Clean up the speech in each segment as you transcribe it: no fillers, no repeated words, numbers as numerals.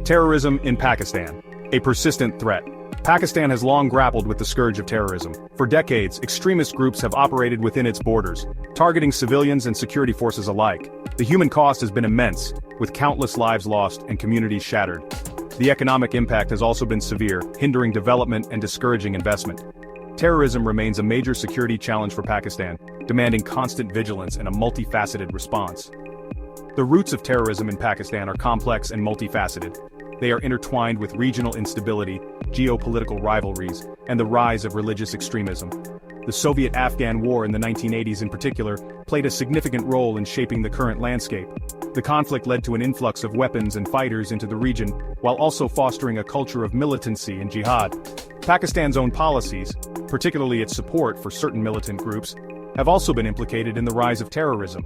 Terrorism in Pakistan. A persistent threat. Pakistan has long grappled with the scourge of terrorism. For decades, extremist groups have operated within its borders, targeting civilians and security forces alike. The human cost has been immense, with countless lives lost and communities shattered. The economic impact has also been severe, hindering development and discouraging investment. Terrorism remains a major security challenge for Pakistan, demanding constant vigilance and a multifaceted response. The roots of terrorism in Pakistan are complex and multifaceted. They are intertwined with regional instability, geopolitical rivalries, and the rise of religious extremism. The Soviet-Afghan War in the 1980s in particular played a significant role in shaping the current landscape. The conflict led to an influx of weapons and fighters into the region, while also fostering a culture of militancy and jihad. Pakistan's own policies, particularly its support for certain militant groups, have also been implicated in the rise of terrorism.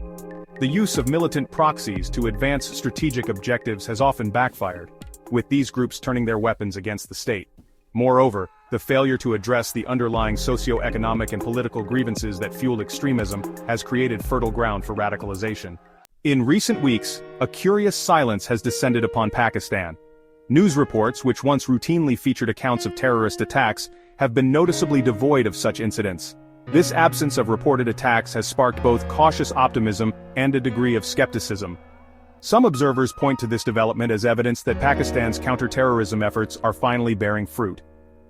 The use of militant proxies to advance strategic objectives has often backfired, with these groups turning their weapons against the state. Moreover, the failure to address the underlying socio-economic and political grievances that fuel extremism has created fertile ground for radicalization. In recent weeks, a curious silence has descended upon Pakistan. News reports, which once routinely featured accounts of terrorist attacks, have been noticeably devoid of such incidents. This absence of reported attacks has sparked both cautious optimism and a degree of skepticism. Some observers point to this development as evidence that Pakistan's counter-terrorism efforts are finally bearing fruit.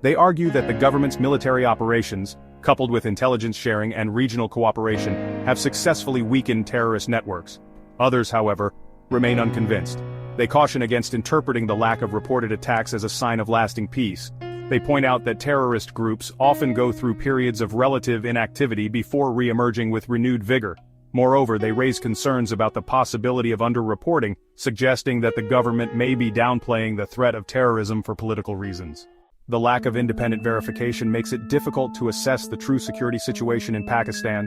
They argue that the government's military operations, coupled with intelligence sharing and regional cooperation, have successfully weakened terrorist networks. Others, however, remain unconvinced. They caution against interpreting the lack of reported attacks as a sign of lasting peace. They point out that terrorist groups often go through periods of relative inactivity before re-emerging with renewed vigor. Moreover, they raise concerns about the possibility of underreporting, suggesting that the government may be downplaying the threat of terrorism for political reasons. The lack of independent verification makes it difficult to assess the true security situation in Pakistan.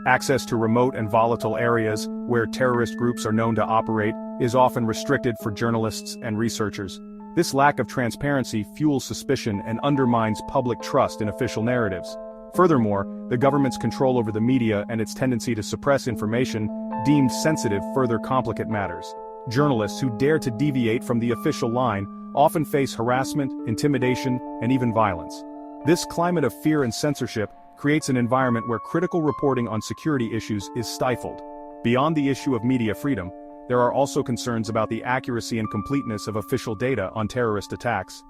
Access to remote and volatile areas, where terrorist groups are known to operate, is often restricted for journalists and researchers. This lack of transparency fuels suspicion and undermines public trust in official narratives. Furthermore, the government's control over the media and its tendency to suppress information deemed sensitive further complicate matters. Journalists who dare to deviate from the official line often face harassment, intimidation, and even violence. This climate of fear and censorship creates an environment where critical reporting on security issues is stifled. Beyond the issue of media freedom, there are also concerns about the accuracy and completeness of official data on terrorist attacks.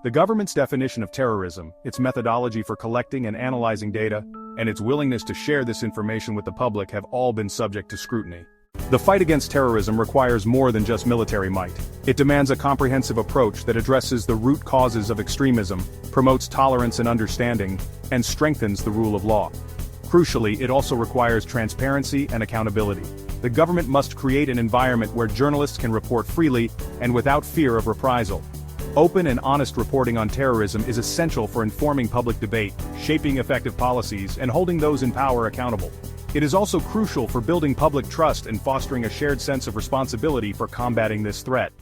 The government's definition of terrorism, its methodology for collecting and analyzing data, and its willingness to share this information with the public have all been subject to scrutiny. The fight against terrorism requires more than just military might. It demands a comprehensive approach that addresses the root causes of extremism, promotes tolerance and understanding, and strengthens the rule of law. Crucially, it also requires transparency and accountability. The government must create an environment where journalists can report freely and without fear of reprisal. Open and honest reporting on terrorism is essential for informing public debate, shaping effective policies, and holding those in power accountable. It is also crucial for building public trust and fostering a shared sense of responsibility for combating this threat.